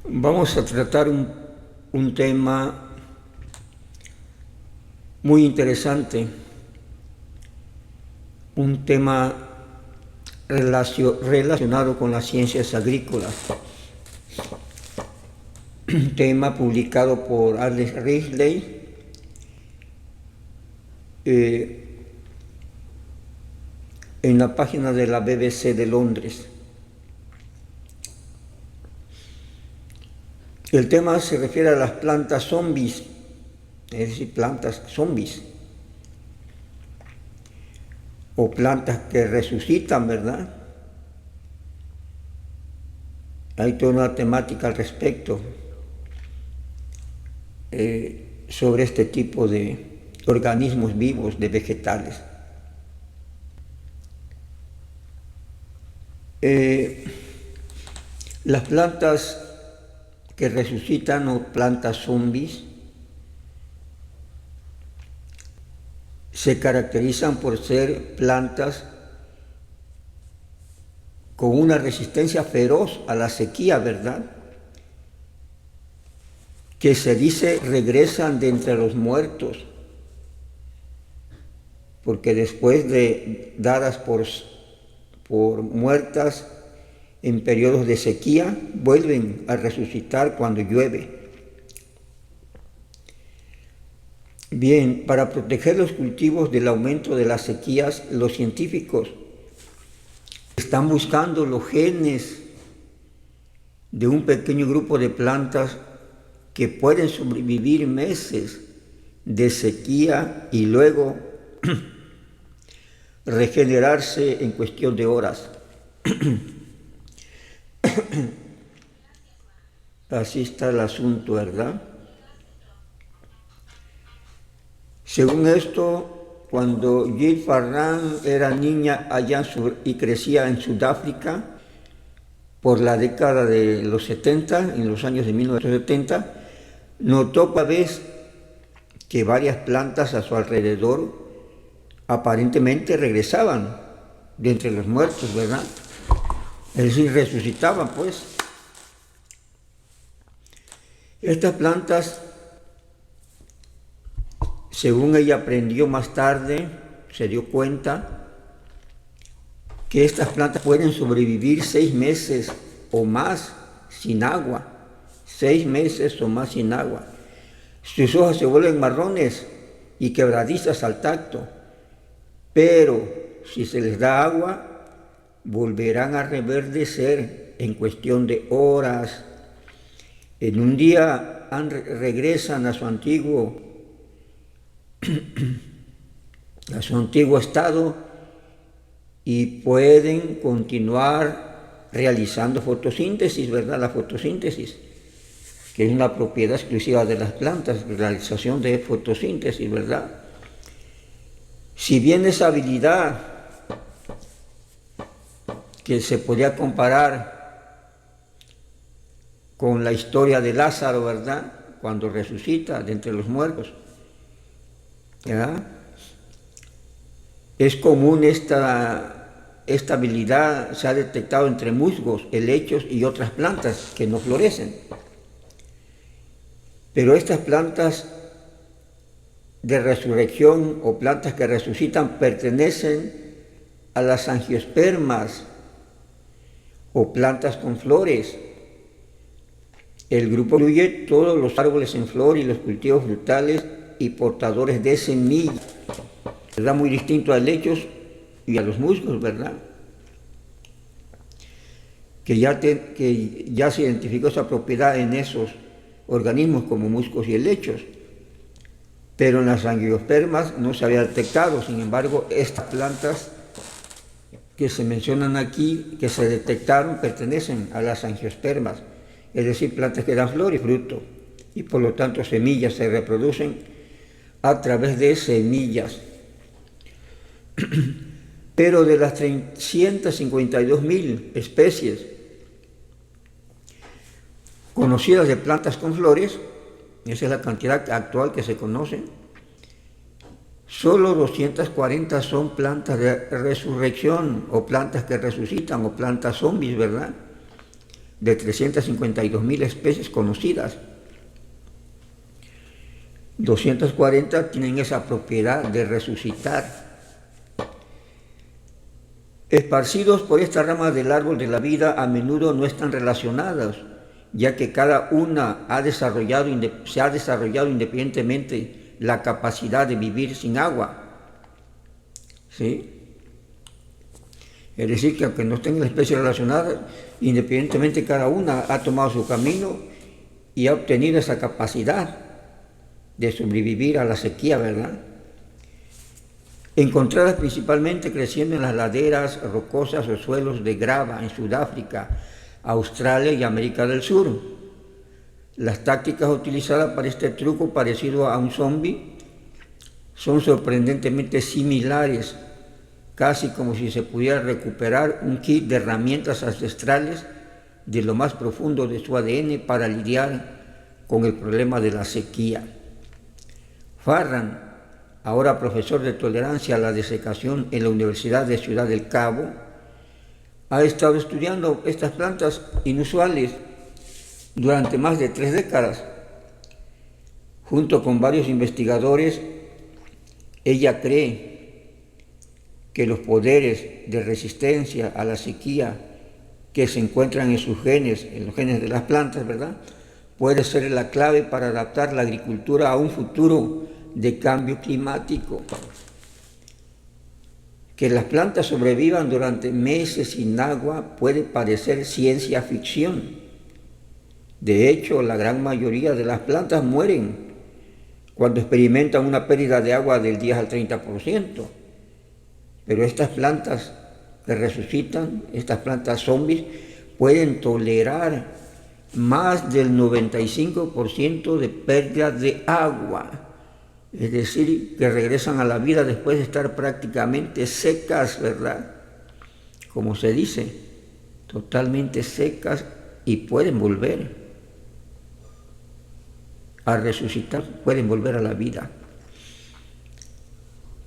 Vamos a tratar un tema muy interesante, un tema relacionado con las ciencias agrícolas, un tema publicado por Alex Risley, en la página de la BBC de Londres. El tema se refiere a las plantas zombies, es decir, plantas zombies, o plantas que resucitan, ¿verdad? Hay toda una temática al respecto sobre este tipo de organismos vivos, de vegetales. Las plantas que resucitan o plantas zombies se caracterizan por ser plantas con una resistencia feroz a la sequía, ¿verdad? Que se dice regresan de entre los muertos, porque después de dadas por muertas en periodos de sequía, vuelven a resucitar cuando llueve. Bien, para proteger los cultivos del aumento de las sequías, los científicos están buscando los genes de un pequeño grupo de plantas que pueden sobrevivir meses de sequía y luego regenerarse en cuestión de horas. Así está el asunto, ¿verdad? Según esto, cuando Jill Farran era niña allá y crecía en Sudáfrica, por la década de los 70, en los años de 1970, notó cada vez que varias plantas a su alrededor aparentemente regresaban de entre los muertos, ¿verdad? Es decir, resucitaban, pues. Estas plantas, según ella aprendió más tarde, se dio cuenta que estas plantas pueden sobrevivir 6 meses o más sin agua. 6 meses o más sin agua. Sus hojas se vuelven marrones y quebradizas al tacto, pero si se les da agua, volverán a reverdecer en cuestión de horas. En un día regresan a su antiguo estado y pueden continuar realizando fotosíntesis, ¿verdad? La fotosíntesis, que es una propiedad exclusiva de las plantas, realización de fotosíntesis, ¿verdad? Si bien esa habilidad que se podía comparar con la historia de Lázaro, ¿verdad? Cuando resucita de entre los muertos, ¿verdad? Es común esta habilidad, se ha detectado entre musgos, helechos y otras plantas que no florecen. Pero estas plantas de resurrección o plantas que resucitan pertenecen a las angiospermas o plantas con flores. El grupo incluye todos los árboles en flor y los cultivos frutales y portadores de semillas, ¿verdad? Muy distinto a helechos y a los musgos, ¿verdad? Que ya se identificó esa propiedad en esos organismos como musgos y helechos, pero en las angiospermas no se había detectado. Sin embargo, estas plantas que se mencionan aquí, que se detectaron, pertenecen a las angiospermas, es decir, plantas que dan flor y fruto, y por lo tanto semillas, se reproducen a través de semillas. Pero de las 352.000 especies conocidas de plantas con flores, esa es la cantidad actual que se conoce, solo 240 son plantas de resurrección o plantas que resucitan o plantas zombies, ¿verdad? de 352.000 especies conocidas. 240 tienen esa propiedad de resucitar. Esparcidos por esta rama del árbol de la vida, a menudo no están relacionadas, ya que cada una se ha desarrollado independientemente la capacidad de vivir sin agua. ¿Sí? Es decir, que aunque no estén las especies relacionadas, independientemente cada una ha tomado su camino y ha obtenido esa capacidad de sobrevivir a la sequía, ¿verdad? Encontradas principalmente creciendo en las laderas rocosas o suelos de grava en Sudáfrica, Australia y América del Sur. Las tácticas utilizadas para este truco parecido a un zombie son sorprendentemente similares, casi como si se pudiera recuperar un kit de herramientas ancestrales de lo más profundo de su ADN para lidiar con el problema de la sequía. Farran, ahora profesor de tolerancia a la desecación en la Universidad de Ciudad del Cabo, ha estado estudiando estas plantas inusuales durante más de 3 décadas. Junto con varios investigadores, ella cree que los poderes de resistencia a la sequía que se encuentran en sus genes, en los genes de las plantas, ¿verdad?, puede ser la clave para adaptar la agricultura a un futuro de cambio climático. Que las plantas sobrevivan durante meses sin agua puede parecer ciencia ficción. De hecho, la gran mayoría de las plantas mueren cuando experimentan una pérdida de agua del 10 al 30%. Pero estas plantas que resucitan, estas plantas zombies, pueden tolerar más del 95% de pérdida de agua. Es decir, que regresan a la vida después de estar prácticamente secas, ¿verdad? Como se dice, totalmente secas, y pueden volver a resucitar, pueden volver a la vida.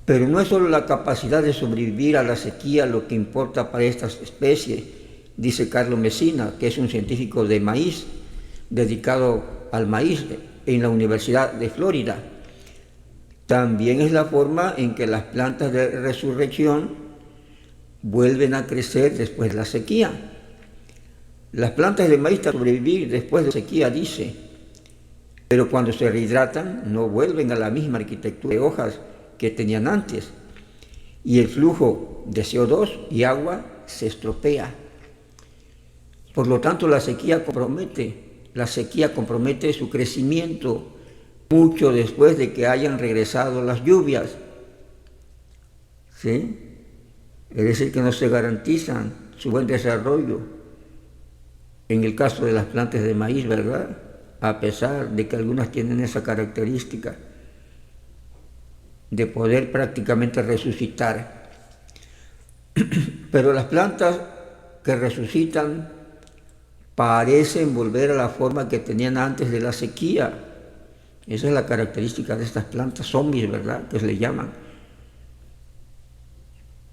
Pero no es solo la capacidad de sobrevivir a la sequía lo que importa para estas especies, dice Carlos Messina, que es un científico de maíz, dedicado al maíz en la Universidad de Florida. También es la forma en que las plantas de resurrección vuelven a crecer después de la sequía. Las plantas de maíz para sobrevivir después de la sequía, dice, pero cuando se rehidratan no vuelven a la misma arquitectura de hojas que tenían antes, y el flujo de CO2 y agua se estropea. Por lo tanto, la sequía compromete su crecimiento mucho después de que hayan regresado las lluvias. ¿Sí? Es decir, que no se garantizan su buen desarrollo en el caso de las plantas de maíz, ¿verdad?, a pesar de que algunas tienen esa característica de poder prácticamente resucitar. Pero las plantas que resucitan parecen volver a la forma que tenían antes de la sequía. Esa es la característica de estas plantas zombies, ¿verdad?, que se le llaman.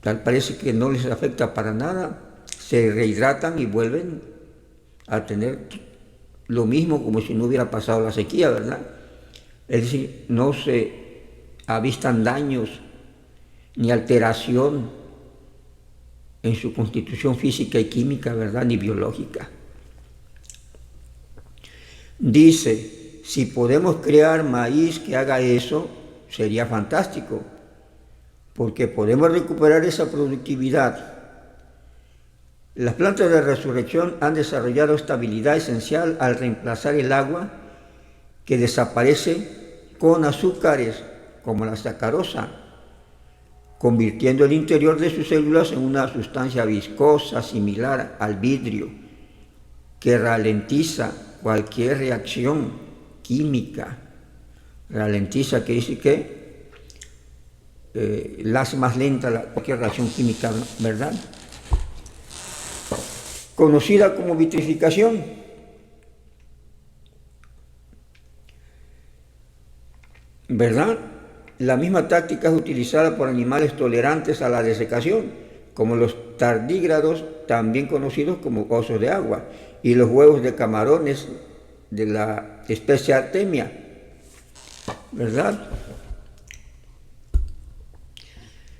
Tal parece que no les afecta para nada, se rehidratan y vuelven a tener lo mismo como si no hubiera pasado la sequía, ¿verdad? Es decir, no se avistan daños ni alteración en su constitución física y química, ¿verdad?, ni biológica. Dice, si podemos crear maíz que haga eso, sería fantástico, porque podemos recuperar esa productividad. Las plantas de resurrección han desarrollado esta habilidad esencial al reemplazar el agua que desaparece con azúcares como la sacarosa, convirtiendo el interior de sus células en una sustancia viscosa similar al vidrio, que ralentiza cualquier reacción química. Ralentiza, que dice que la hace más lenta cualquier reacción química, ¿verdad?, conocida como vitrificación. ¿Verdad? La misma táctica es utilizada por animales tolerantes a la desecación, como los tardígrados, también conocidos como osos de agua, y los huevos de camarones de la especie Artemia, ¿verdad?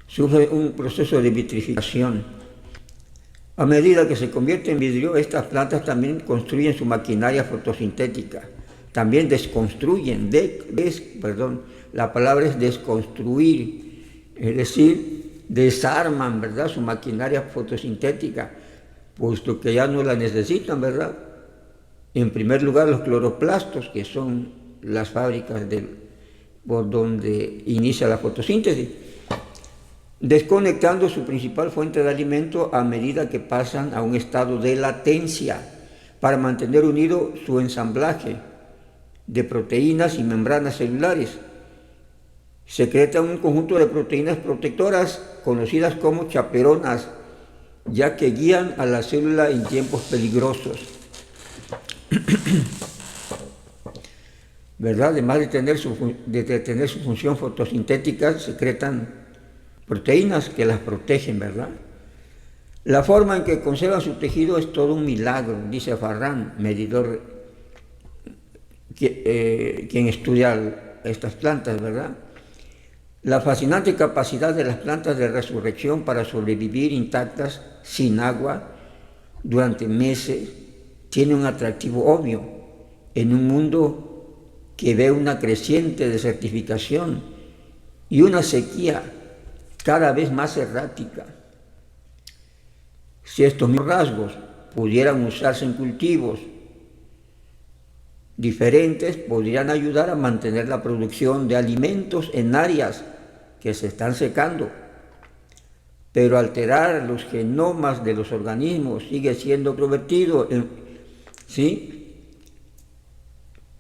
Sufre un proceso de vitrificación. A medida que se convierte en vidrio, estas plantas también construyen su maquinaria fotosintética. También desconstruyen, la palabra es desconstruir, es decir, desarman, ¿verdad?, su maquinaria fotosintética, puesto que ya no la necesitan, ¿verdad? En primer lugar, los cloroplastos, que son las fábricas por donde inicia la fotosíntesis, desconectando su principal fuente de alimento a medida que pasan a un estado de latencia para mantener unido su ensamblaje de proteínas y membranas celulares. Secretan un conjunto de proteínas protectoras conocidas como chaperonas, ya que guían a la célula en tiempos peligrosos. ¿Verdad? Además de tener su función fotosintética, secretan proteínas que las protegen, ¿verdad? La forma en que conservan su tejido es todo un milagro, dice Farran, medidor, quien estudia estas plantas, ¿verdad? La fascinante capacidad de las plantas de resurrección para sobrevivir intactas, sin agua, durante meses, tiene un atractivo obvio en un mundo que ve una creciente desertificación y una sequía cada vez más errática. Si estos mismos rasgos pudieran usarse en cultivos diferentes, podrían ayudar a mantener la producción de alimentos en áreas que se están secando. Pero alterar los genomas de los organismos sigue siendo controvertido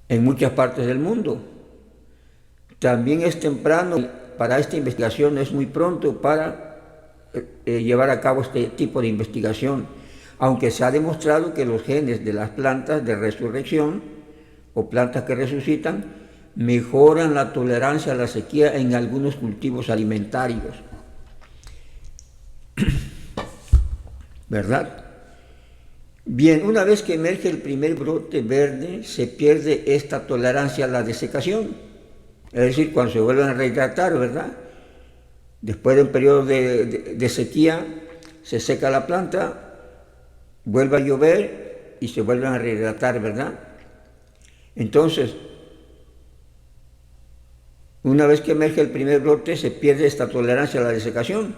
en muchas partes del mundo. También es temprano para esta investigación, es muy pronto para llevar a cabo este tipo de investigación, aunque se ha demostrado que los genes de las plantas de resurrección o plantas que resucitan mejoran la tolerancia a la sequía en algunos cultivos alimentarios. ¿Verdad? Bien, una vez que emerge el primer brote verde, se pierde esta tolerancia a la desecación. Es decir, cuando se vuelven a rehidratar, ¿verdad? Después de un periodo de sequía, se seca la planta, vuelve a llover y se vuelven a rehidratar, ¿verdad? Entonces, una vez que emerge el primer brote, se pierde esta tolerancia a la desecación,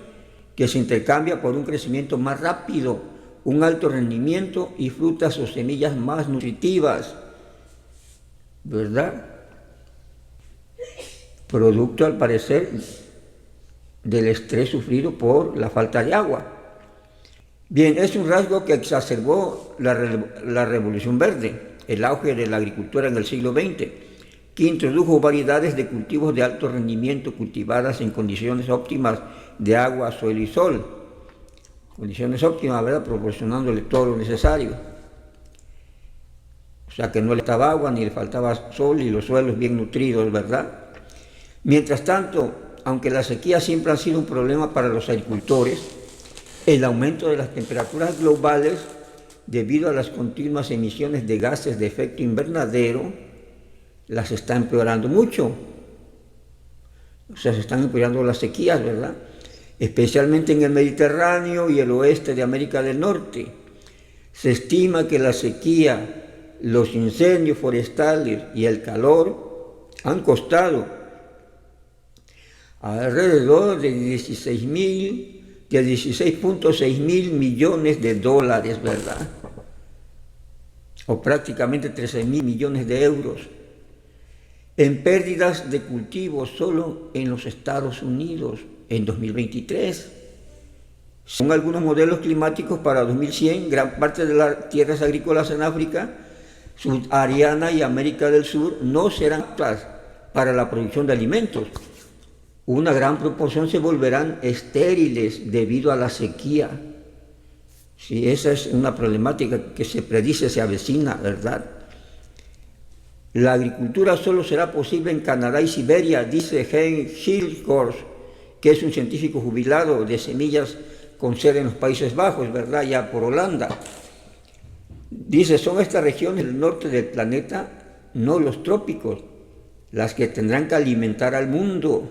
que se intercambia por un crecimiento más rápido, un alto rendimiento y frutas o semillas más nutritivas, ¿verdad? Producto, al parecer, del estrés sufrido por la falta de agua. Bien, es un rasgo que exacerbó la Revolución Verde, el auge de la agricultura en el siglo XX, que introdujo variedades de cultivos de alto rendimiento cultivadas en condiciones óptimas de agua, suelo y sol. Condiciones óptimas, ¿verdad?, proporcionándole todo lo necesario. O sea que no le faltaba agua ni le faltaba sol y los suelos bien nutridos, ¿verdad? Mientras tanto, aunque la sequía siempre ha sido un problema para los agricultores, el aumento de las temperaturas globales debido a las continuas emisiones de gases de efecto invernadero las está empeorando mucho. O sea, se están empeorando las sequías, ¿verdad? Especialmente en el Mediterráneo y el oeste de América del Norte. Se estima que la sequía, los incendios forestales y el calor han costado alrededor de 16.6 mil millones de dólares, ¿verdad? O prácticamente 13.000 millones de euros en pérdidas de cultivos solo en los Estados Unidos en 2023. Según algunos modelos climáticos para 2100, gran parte de las tierras agrícolas en África subsahariana y América del Sur no serán aptas para la producción de alimentos. Una gran proporción se volverán estériles debido a la sequía. Sí, esa es una problemática que se predice, se avecina, ¿verdad? La agricultura solo será posible en Canadá y Siberia, dice Hein Hilgers, que es un científico jubilado de semillas con sede en los Países Bajos, ¿verdad?, ya por Holanda. Dice, son estas regiones del norte del planeta, no los trópicos, las que tendrán que alimentar al mundo.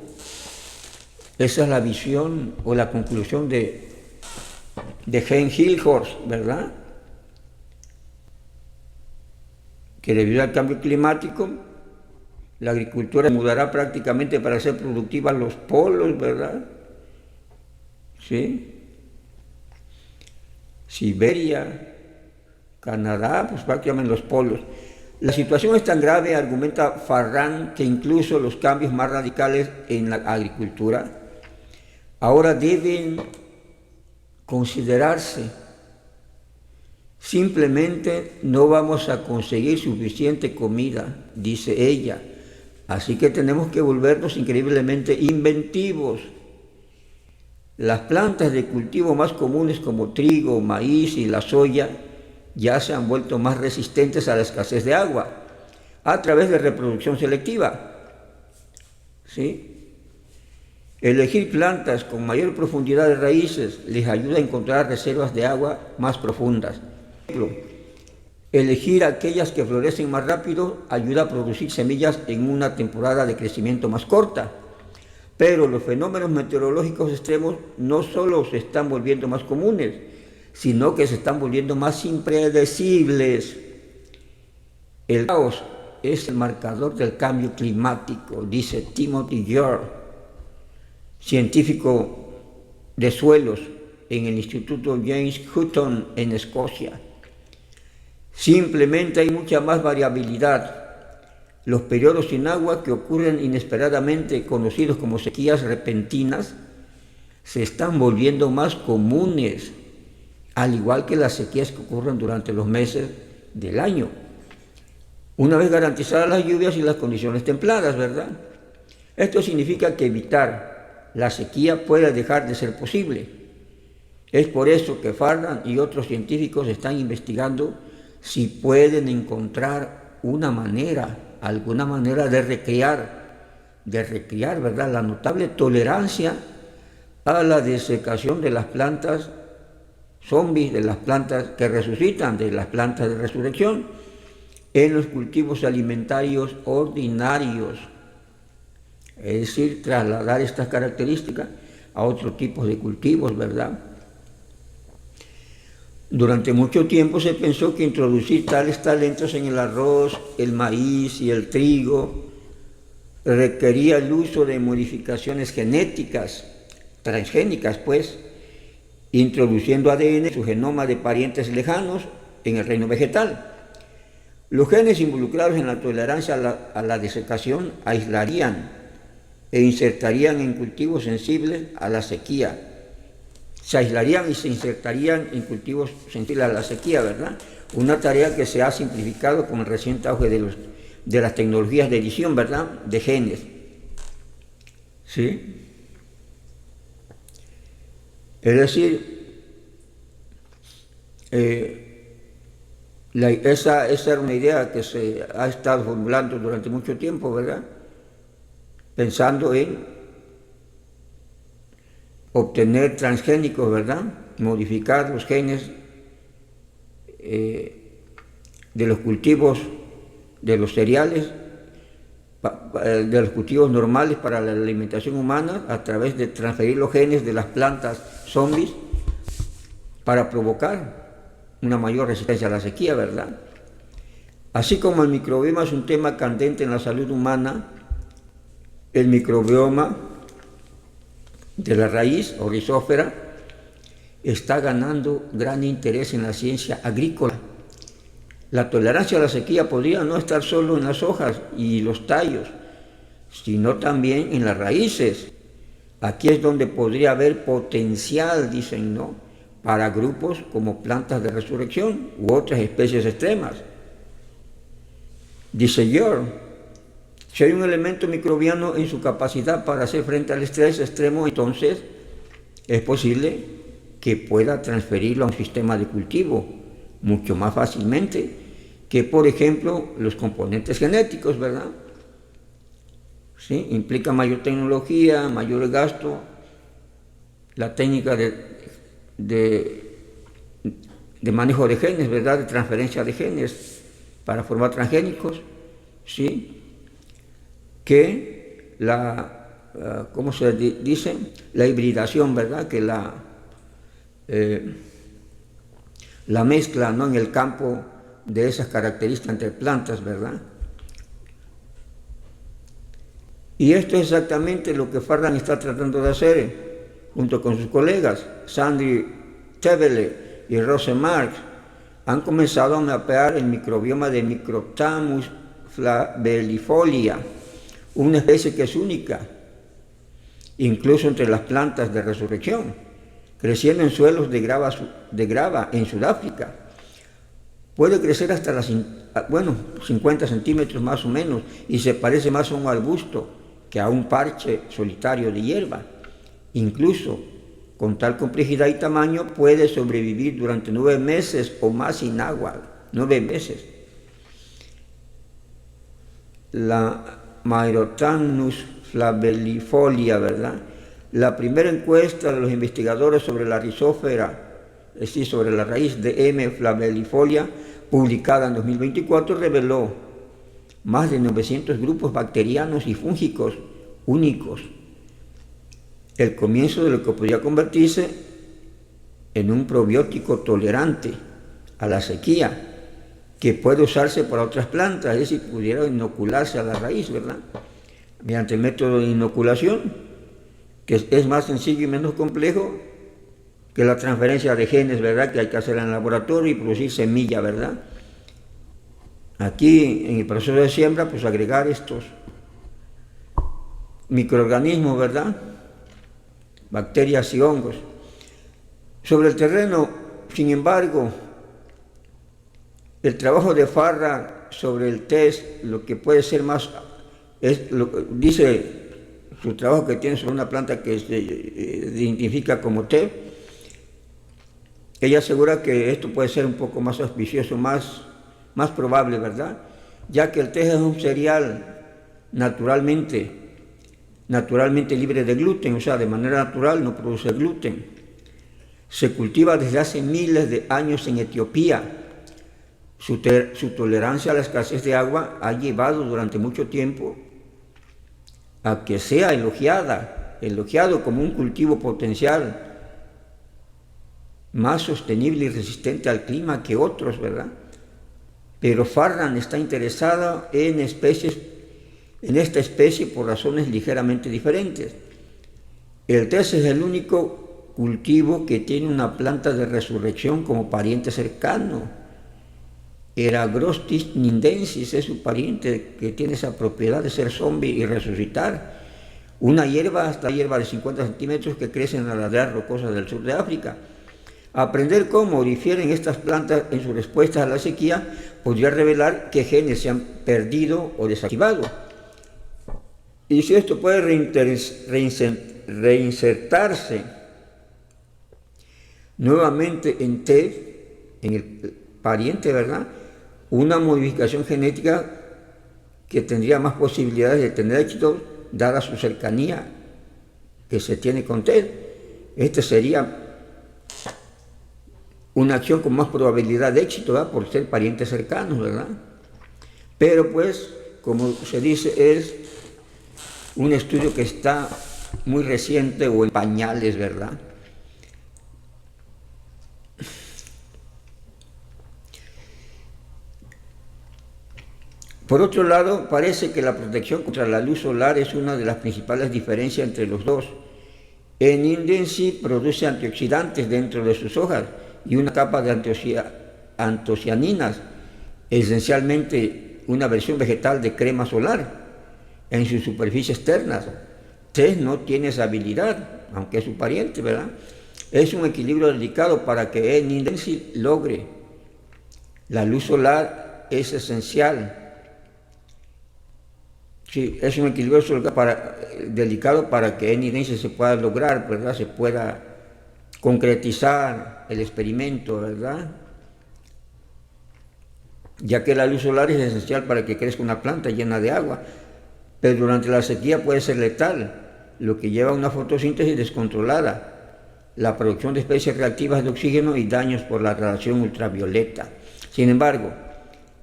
Esa es la visión o la conclusión de Heinz Hilhorst, ¿verdad? Que debido al cambio climático, la agricultura mudará prácticamente para ser productiva a los polos, ¿verdad? ¿Sí? Siberia, Canadá, pues prácticamente los polos. La situación es tan grave, argumenta Farran, que incluso los cambios más radicales en la agricultura ahora deben considerarse. Simplemente no vamos a conseguir suficiente comida, dice ella. Así que tenemos que volvernos increíblemente inventivos. Las plantas de cultivo más comunes como trigo, maíz y la soya ya se han vuelto más resistentes a la escasez de agua a través de reproducción selectiva. ¿Sí? Elegir plantas con mayor profundidad de raíces les ayuda a encontrar reservas de agua más profundas. Por ejemplo, elegir aquellas que florecen más rápido ayuda a producir semillas en una temporada de crecimiento más corta. Pero los fenómenos meteorológicos extremos no solo se están volviendo más comunes, sino que se están volviendo más impredecibles. El caos es el marcador del cambio climático, dice Timothy George, científico de suelos en el Instituto James Hutton en Escocia. Simplemente hay mucha más variabilidad. Los periodos sin agua que ocurren inesperadamente, conocidos como sequías repentinas, se están volviendo más comunes, al igual que las sequías que ocurren durante los meses del año. Una vez garantizadas las lluvias y las condiciones templadas, ¿verdad? Esto significa que evitar la sequía puede dejar de ser posible. Es por eso que Farran y otros científicos están investigando si pueden encontrar alguna manera de recrear, ¿verdad?, la notable tolerancia a la desecación de las plantas zombies, de las plantas que resucitan, de las plantas de resurrección, en los cultivos alimentarios ordinarios. Es decir, trasladar estas características a otros tipos de cultivos, ¿verdad? Durante mucho tiempo se pensó que introducir tales talentos en el arroz, el maíz y el trigo requería el uso de modificaciones genéticas, transgénicas pues, introduciendo ADN en su genoma de parientes lejanos en el reino vegetal. Los genes involucrados en la tolerancia a la desecación aislarían e insertarían en cultivos sensibles a la sequía. Se aislarían y se insertarían en cultivos sensibles a la sequía, ¿verdad? Una tarea que se ha simplificado con el reciente auge de las tecnologías de edición, ¿verdad?, de genes. ¿Sí? Es decir, esa era una idea que se ha estado formulando durante mucho tiempo, ¿verdad?, pensando en obtener transgénicos, ¿verdad?, modificar los genes de los cultivos, de los cereales, de los cultivos normales para la alimentación humana, a través de transferir los genes de las plantas zombies para provocar una mayor resistencia a la sequía, ¿verdad? Así como el microbioma es un tema candente en la salud humana, el microbioma de la raíz o rizósfera está ganando gran interés en la ciencia agrícola. La tolerancia a la sequía podría no estar solo en las hojas y los tallos, sino también en las raíces. Aquí es donde podría haber potencial, dicen, ¿no?, para grupos como plantas de resurrección u otras especies extremas. Dice George, si hay un elemento microbiano en su capacidad para hacer frente al estrés extremo, entonces es posible que pueda transferirlo a un sistema de cultivo mucho más fácilmente que, por ejemplo, los componentes genéticos, ¿verdad? ¿Sí? Implica mayor tecnología, mayor gasto. La técnica de manejo de genes, ¿verdad? De transferencia de genes para formar transgénicos, ¿sí? Que ¿cómo se dice? La hibridación, ¿verdad? Que la mezcla, ¿no? En el campo de esas características entre plantas, ¿verdad? Y esto es exactamente lo que Farran está tratando de hacer junto con sus colegas. Sandri Tebele y Rose Marx han comenzado a mapear el microbioma de Microphthalmus flabellifolia, una especie que es única, incluso entre las plantas de resurrección, creciendo en suelos de grava en Sudáfrica. Puede crecer hasta 50 centímetros más o menos, y se parece más a un arbusto que a un parche solitario de hierba. Incluso con tal complejidad y tamaño puede sobrevivir durante 9 meses o más sin agua. 9 meses. La Microphthalmus flabellifolia, ¿verdad? La primera encuesta de los investigadores sobre la rizósfera, es decir, sobre la raíz de M. flabellifolia, publicada en 2024, reveló más de 900 grupos bacterianos y fúngicos únicos. El comienzo de lo que podría convertirse en un probiótico tolerante a la sequía, que puede usarse para otras plantas, es decir, pudiera inocularse a la raíz, ¿verdad? Mediante el método de inoculación, que es más sencillo y menos complejo que la transferencia de genes, ¿verdad? Que hay que hacer en el laboratorio y producir semilla, ¿verdad? Aquí, en el proceso de siembra, pues agregar estos microorganismos, ¿verdad? Bacterias y hongos. Sobre el terreno, sin embargo, el trabajo de Farran sobre el test, lo que puede ser más, dice su trabajo que tiene sobre una planta que se identifica como té. Ella asegura que esto puede ser un poco más auspicioso, más probable, ¿verdad? Ya que el té es un cereal naturalmente libre de gluten, o sea, de manera natural no produce gluten. Se cultiva desde hace miles de años en Etiopía. Su tolerancia a la escasez de agua ha llevado durante mucho tiempo a que sea elogiado como un cultivo potencial más sostenible y resistente al clima que otros, ¿verdad? Pero Farran está interesada en esta especie por razones ligeramente diferentes. El té es el único cultivo que tiene una planta de resurrección como pariente cercano. Eragrostis nindensis es su pariente, que tiene esa propiedad de ser zombie y resucitar. Una hierba, hasta hierba de 50 centímetros que crece en las laderas rocosas del sur de África. Aprender cómo difieren estas plantas en su respuesta a la sequía podría revelar qué genes se han perdido o desactivado. Y si esto puede reinsertarse nuevamente en té, en el pariente, ¿verdad? Una modificación genética que tendría más posibilidades de tener éxito dada su cercanía que se tiene con té. Este sería una acción con más probabilidad de éxito, ¿verdad? Por ser parientes cercanos, ¿verdad? Pero pues, como se dice, es un estudio que está muy reciente o en pañales, ¿verdad? Por otro lado, parece que la protección contra la luz solar es una de las principales diferencias entre los dos. El nindensi produce antioxidantes dentro de sus hojas y una capa de antocianinas, esencialmente una versión vegetal de crema solar en sus superficies externas. Té no tiene esa habilidad, aunque es su pariente, ¿verdad? Es un equilibrio delicado para que el nindensi logre. La luz solar es esencial. Sí, es un equilibrio delicado para que el nindensi se pueda lograr, ¿verdad? Se pueda concretizar el experimento, ¿verdad? Ya que la luz solar es esencial para que crezca una planta llena de agua, pero durante la sequía puede ser letal, lo que lleva a una fotosíntesis descontrolada. la producción de especies reactivas de oxígeno y daños por la radiación ultravioleta. Sin embargo,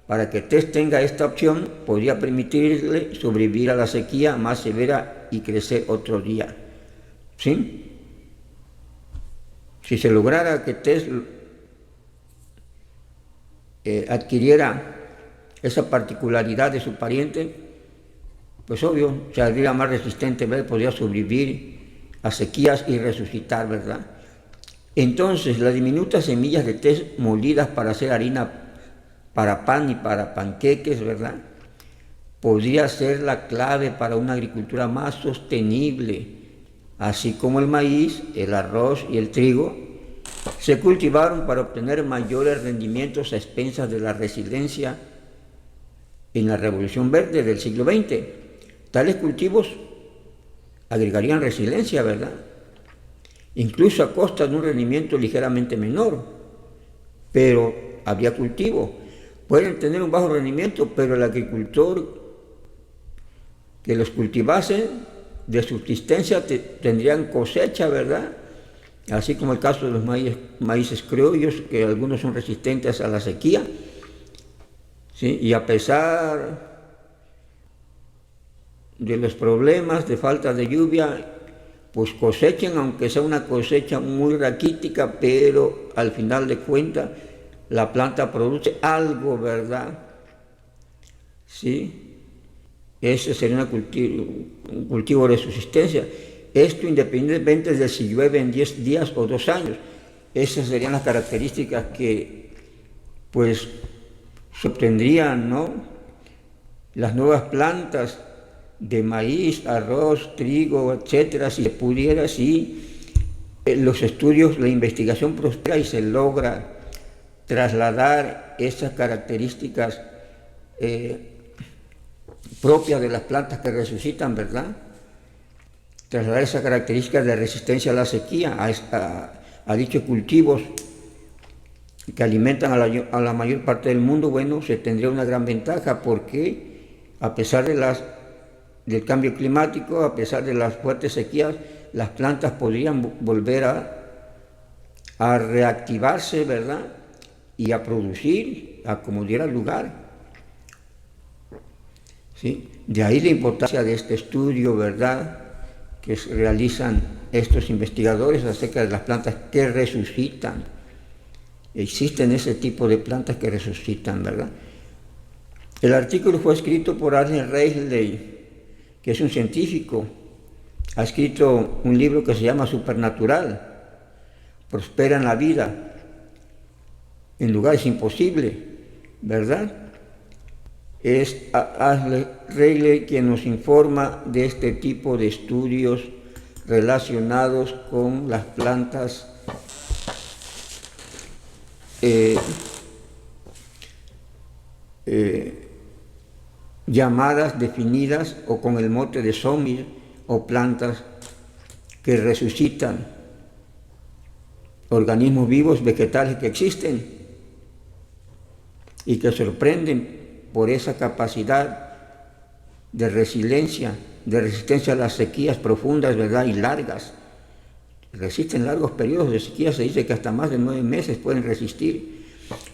para que test tenga esta opción, podría permitirle sobrevivir a la sequía más severa y crecer otro día. ¿Sí? Si se lograra que test adquiriera esa particularidad de su pariente, pues obvio, se haría más resistente, ¿verdad? Podría sobrevivir a sequías y resucitar, ¿verdad? Entonces, las diminutas semillas de test molidas para hacer harina para pan y para panqueques, ¿verdad? Podría ser la clave para una agricultura más sostenible, así como el maíz, el arroz y el trigo se cultivaron para obtener mayores rendimientos a expensas de la resiliencia en la Revolución Verde del siglo XX. Tales cultivos agregarían resiliencia, ¿verdad? Incluso a costa de un rendimiento ligeramente menor, pero habría cultivo. Pueden tener un bajo rendimiento, pero el agricultor que los cultivase de subsistencia tendrían cosecha, ¿verdad? Así como el caso de los maíces criollos, que algunos son resistentes a la sequía, ¿sí? Y a pesar de los problemas de falta de lluvia, pues cosechan, aunque sea una cosecha muy raquítica, pero al final de cuentas la planta produce algo, ¿verdad? ¿Sí? Ese sería un cultivo de subsistencia. Esto independientemente de si llueve en 10 días o 2 años. Esas serían las características que, pues, se obtendrían, ¿no? Las nuevas plantas de maíz, arroz, trigo, etcétera, si se pudiera, si los estudios, la investigación prospera y se logra trasladar esas características propias de las plantas que resucitan, ¿verdad? Trasladar esas características de resistencia a la sequía a dichos cultivos que alimentan a la mayor parte del mundo. Bueno, se tendría una gran ventaja porque a pesar del cambio climático, a pesar de las fuertes sequías, las plantas podrían volver a reactivarse, ¿verdad? Y a producir a como diera lugar. ¿Sí? De ahí la importancia de este estudio, ¿verdad?, que realizan estos investigadores acerca de las plantas que resucitan. Existen ese tipo de plantas que resucitan, ¿verdad? El artículo fue escrito por Ernest Rayleigh, que es un científico. Ha escrito un libro que se llama Supernatural, Prospera en la vida en lugares imposibles, ¿verdad? Es Ernest Rayleigh quien nos informa de este tipo de estudios relacionados con las plantas llamadas, definidas o con el mote de zombies o plantas que resucitan, organismos vivos, vegetales que existen y que sorprenden por esa capacidad de resiliencia, de resistencia a las sequías profundas, ¿verdad?, y largas. Resisten largos periodos de sequía, se dice que hasta más de 9 meses pueden resistir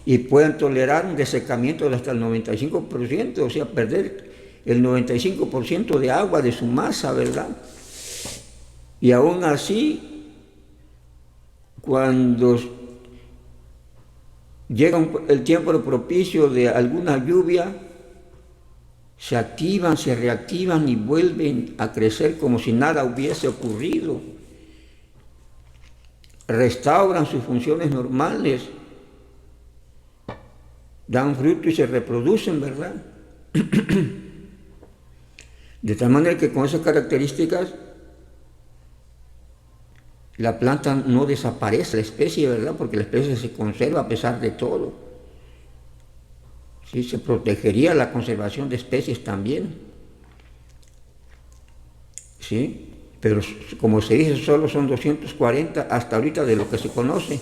y pueden tolerar un desecamiento de hasta el 95%, o sea, perder el 95% de agua de su masa, ¿verdad? Y aún así, cuando llega el tiempo propicio de alguna lluvia, se activan, se reactivan y vuelven a crecer como si nada hubiese ocurrido. Restauran sus funciones normales, dan fruto y se reproducen, ¿verdad? De tal manera que con esas características la planta no desaparece, la especie, ¿verdad? Porque la especie se conserva a pesar de todo. Sí, se protegería la conservación de especies también. ¿Sí? Pero como se dice, solo son 240 hasta ahorita de lo que se conoce.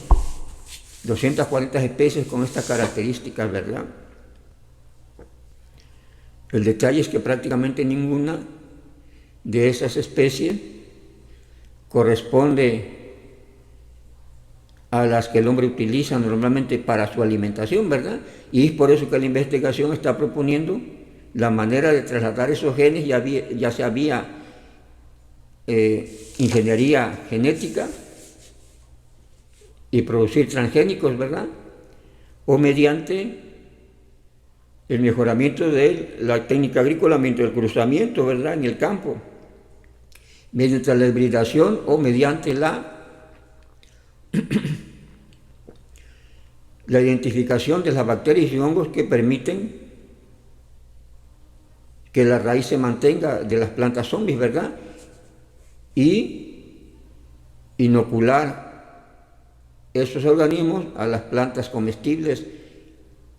240 especies con estas características, ¿verdad? El detalle es que prácticamente ninguna de esas especies corresponde a las que el hombre utiliza normalmente para su alimentación, ¿verdad? Y es por eso que la investigación está proponiendo la manera de trasladar esos genes, ya sea vía ingeniería genética y producir transgénicos, ¿verdad? O mediante el mejoramiento de la técnica agrícola, mediante el cruzamiento, ¿verdad?, en el campo, mediante la hibridación o mediante la identificación de las bacterias y hongos que permiten que la raíz se mantenga de las plantas zombies, ¿verdad? Y inocular esos organismos a las plantas comestibles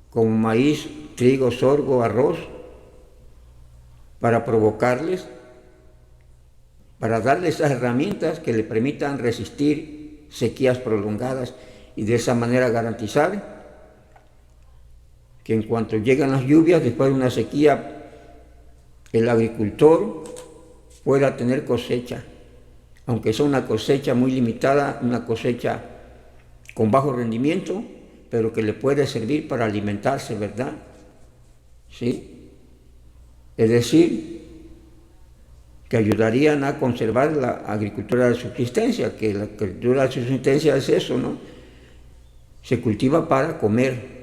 como maíz, trigo, sorgo, arroz, para provocarles, para darles esas herramientas que le permitan resistir sequías prolongadas y de esa manera garantizar que en cuanto llegan las lluvias, después de una sequía, el agricultor pueda tener cosecha, aunque sea una cosecha muy limitada, una cosecha con bajo rendimiento, pero que le puede servir para alimentarse, ¿verdad? ¿Sí? Es decir, que ayudarían a conservar la agricultura de subsistencia, que la agricultura de subsistencia es eso, ¿no? Se cultiva para comer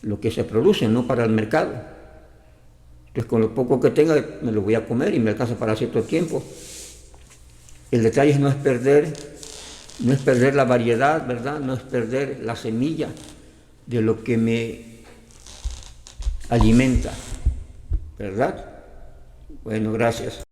lo que se produce, no para el mercado. Entonces, con lo poco que tenga, me lo voy a comer y me alcanza para cierto tiempo. El detalle no es perder la variedad, ¿verdad? No es perder la semilla de lo que me alimenta, ¿verdad? Bueno, gracias.